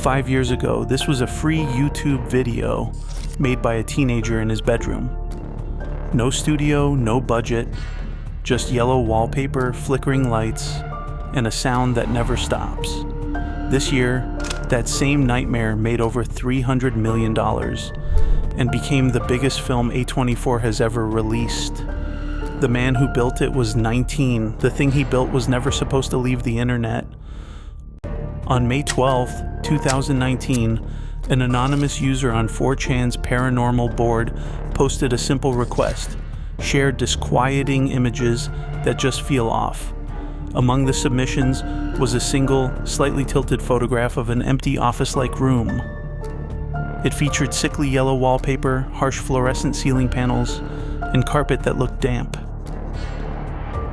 5 years ago, this was a free YouTube video made by a teenager in his bedroom. No studio, no budget, just yellow wallpaper, flickering lights, and a sound that never stops. This year, that same nightmare made over $300 million and became the biggest film A24 has ever released. The man who built it was 19. The thing he built was never supposed to leave the internet. On May 12th, 2019, an anonymous user on 4chan's paranormal board posted a simple request: share disquieting images that just feel off. Among the submissions was a single, slightly tilted photograph of an empty office-like room. It featured sickly yellow wallpaper, harsh fluorescent ceiling panels, and carpet that looked damp.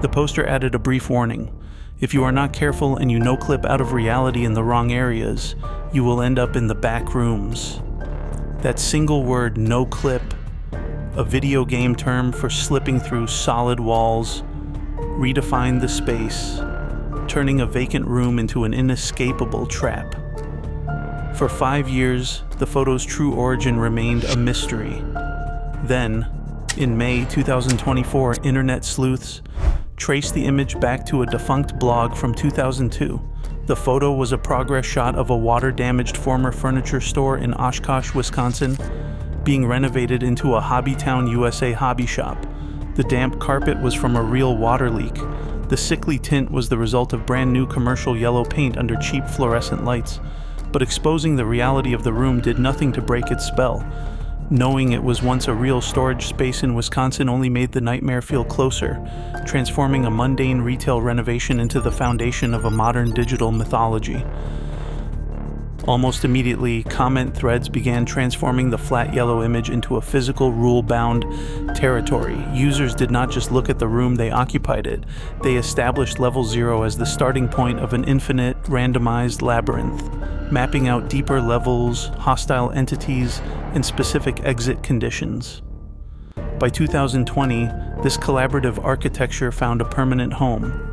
The poster added a brief warning: if you are not careful and you no-clip out of reality in the wrong areas, you will end up in the back rooms. That single word, no-clip, a video game term for slipping through solid walls, redefined the space, turning a vacant room into an inescapable trap. For 5 years, the photo's true origin remained a mystery. Then, in May 2024, internet sleuths traced the image back to a defunct blog from 2002. The photo was a progress shot of a water-damaged former furniture store in Oshkosh, Wisconsin, being renovated into a Hobbytown, USA hobby shop. The damp carpet was from a real water leak. The sickly tint was the result of brand new commercial yellow paint under cheap fluorescent lights. But exposing the reality of the room did nothing to break its spell. Knowing it was once a real storage space in Wisconsin only made the nightmare feel closer, transforming a mundane retail renovation into the foundation of a modern digital mythology. Almost immediately, comment threads began transforming the flat yellow image into a physical, rule-bound territory. Users did not just look at the room, they occupied it. They established level 0 as the starting point of an infinite, randomized labyrinth, mapping out deeper levels, hostile entities, and specific exit conditions. By 2020, this collaborative architecture found a permanent home.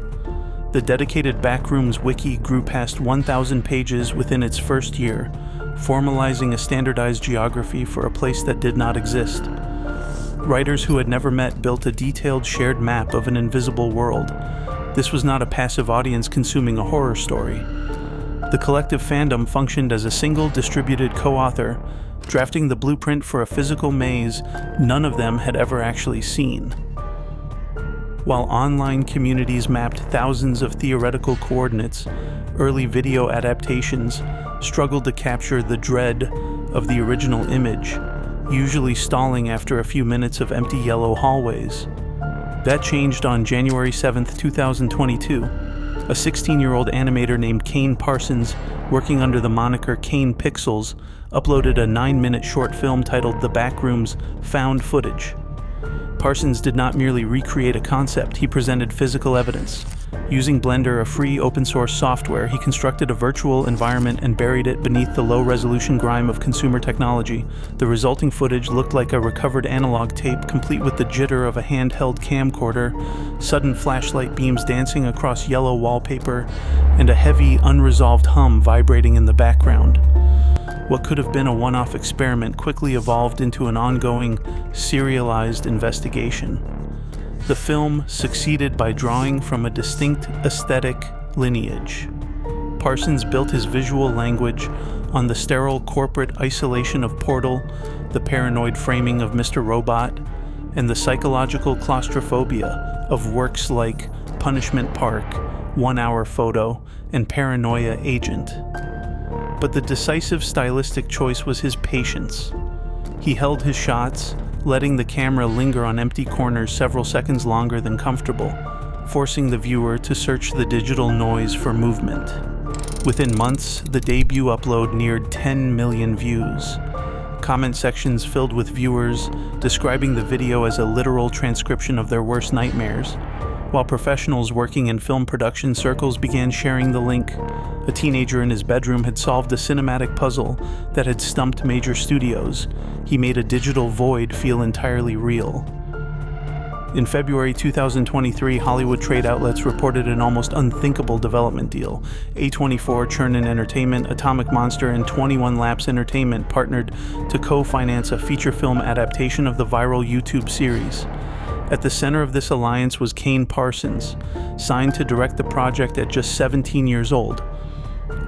The dedicated Backrooms wiki grew past 1,000 pages within its first year, formalizing a standardized geography for a place that did not exist. Writers who had never met built a detailed shared map of an invisible world. This was not a passive audience consuming a horror story. The collective fandom functioned as a single distributed co-author, drafting the blueprint for a physical maze none of them had ever actually seen. While online communities mapped thousands of theoretical coordinates, early video adaptations struggled to capture the dread of the original image, usually stalling after a few minutes of empty yellow hallways. That changed on January 7, 2022. A 16-year-old animator named Kane Parsons, working under the moniker Kane Pixels, uploaded a 9-minute short film titled The Backrooms Found Footage. Parsons did not merely recreate a concept, he presented physical evidence. Using Blender, a free open-source software, he constructed a virtual environment and buried it beneath the low-resolution grime of consumer technology. The resulting footage looked like a recovered analog tape, complete with the jitter of a handheld camcorder, sudden flashlight beams dancing across yellow wallpaper, and a heavy, unresolved hum vibrating in the background. What could have been a one-off experiment quickly evolved into an ongoing, serialized investigation. The film succeeded by drawing from a distinct aesthetic lineage. Parsons built his visual language on the sterile corporate isolation of Portal, the paranoid framing of Mr. Robot, and the psychological claustrophobia of works like Punishment Park, 1 Hour Photo, and Paranoia Agent. But the decisive stylistic choice was his patience. He held his shots, letting the camera linger on empty corners several seconds longer than comfortable, forcing the viewer to search the digital noise for movement. Within months, the debut upload neared 10 million views. Comment sections filled with viewers describing the video as a literal transcription of their worst nightmares, while professionals working in film production circles began sharing the link. A teenager in his bedroom had solved a cinematic puzzle that had stumped major studios. He made a digital void feel entirely real. In February 2023, Hollywood trade outlets reported an almost unthinkable development deal. A24, Chernin Entertainment, Atomic Monster, and 21 Laps Entertainment partnered to co-finance a feature film adaptation of the viral YouTube series. At the center of this alliance was Kane Parsons, signed to direct the project at just 17 years old.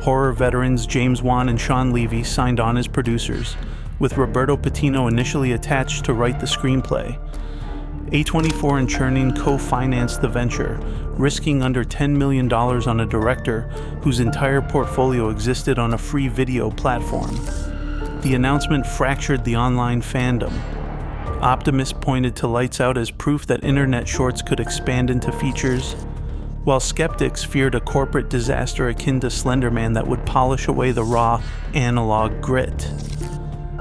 Horror veterans James Wan and Sean Levy signed on as producers, with Roberto Patino initially attached to write the screenplay. A24 and Chernin co-financed the venture, risking under $10 million on a director whose entire portfolio existed on a free video platform. The announcement fractured the online fandom. Optimists pointed to Lights Out as proof that internet shorts could expand into features, while skeptics feared a corporate disaster akin to Slender Man that would polish away the raw, analog grit.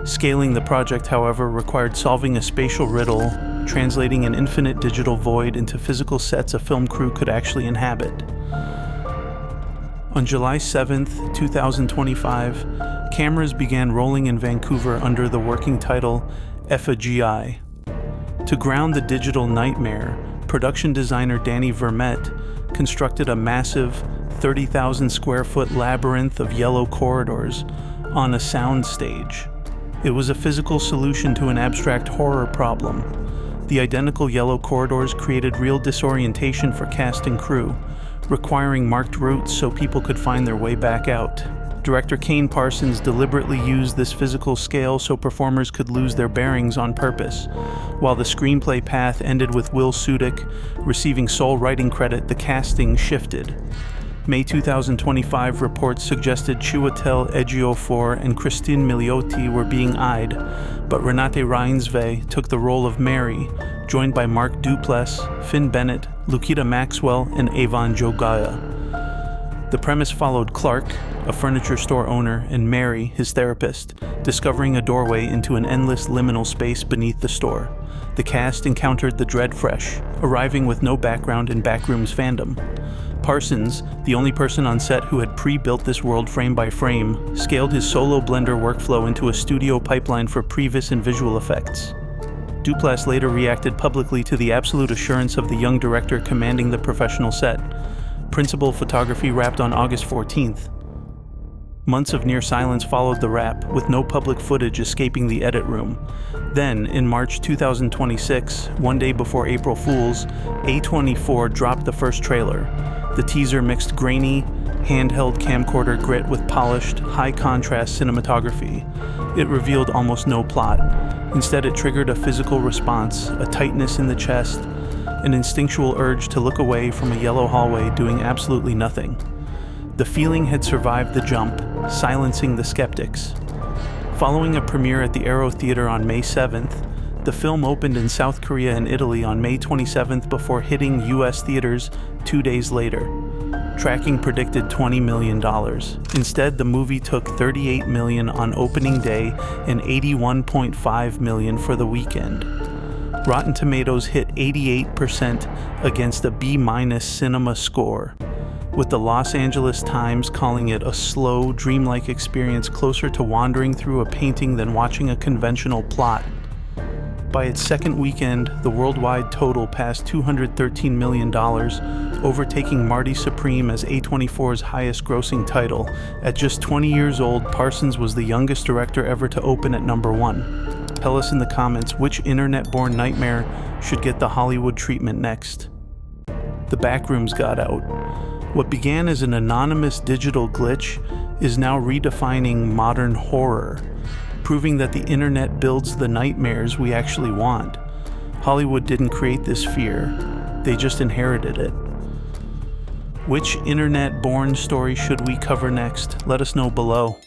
Scaling the project, however, required solving a spatial riddle, translating an infinite digital void into physical sets a film crew could actually inhabit. On July 7th, 2025, cameras began rolling in Vancouver under the working title Effigy. To ground the digital nightmare, production designer Danny Vermette constructed a massive 30,000 square foot labyrinth of yellow corridors on a soundstage. It was a physical solution to an abstract horror problem. The identical yellow corridors created real disorientation for cast and crew, requiring marked routes so people could find their way back out. Director Kane Parsons deliberately used this physical scale so performers could lose their bearings on purpose. While the screenplay path ended with Will Sudik receiving sole writing credit, the casting shifted. May 2025 reports suggested Chiwetel Ejiofor and Christine Milioti were being eyed, but Renate Reinsve took the role of Mary, joined by Mark Duplass, Finn Bennett, Lukita Maxwell, and Avon Jogaya. The premise followed Clark, a furniture store owner, and Mary, his therapist, discovering a doorway into an endless liminal space beneath the store. The cast encountered the dread fresh, arriving with no background in Backrooms fandom. Parsons, the only person on set who had pre-built this world frame by frame, scaled his solo Blender workflow into a studio pipeline for previs and visual effects. Duplass later reacted publicly to the absolute assurance of the young director commanding the professional set. Principal photography wrapped on August 14th. Months of near silence followed the wrap, with no public footage escaping the edit room. Then, in March 2026, one day before April Fool's, A24 dropped the first trailer. The teaser mixed grainy, handheld camcorder grit with polished, high-contrast cinematography. It revealed almost no plot. Instead, it triggered a physical response, a tightness in the chest, an instinctual urge to look away from a yellow hallway doing absolutely nothing. The feeling had survived the jump, silencing the skeptics. Following a premiere at the Aero Theater on May 7th, the film opened in South Korea and Italy on May 27th before hitting US theaters 2 days later. Tracking predicted $20 million. Instead, the movie took $38 million on opening day and $81.5 million for the weekend. Rotten Tomatoes hit 88% against a B- cinema score, with the Los Angeles Times calling it a slow, dreamlike experience closer to wandering through a painting than watching a conventional plot. By its second weekend, the worldwide total passed $213 million, overtaking Marty Supreme as A24's highest-grossing title. At just 20 years old, Parsons was the youngest director ever to open at number 1. Tell us in the comments which internet-born nightmare should get the Hollywood treatment next. The Backrooms got out. What began as an anonymous digital glitch is now redefining modern horror, proving that the internet builds the nightmares we actually want. Hollywood didn't create this fear, they just inherited it. Which internet-born story should we cover next? Let us know below.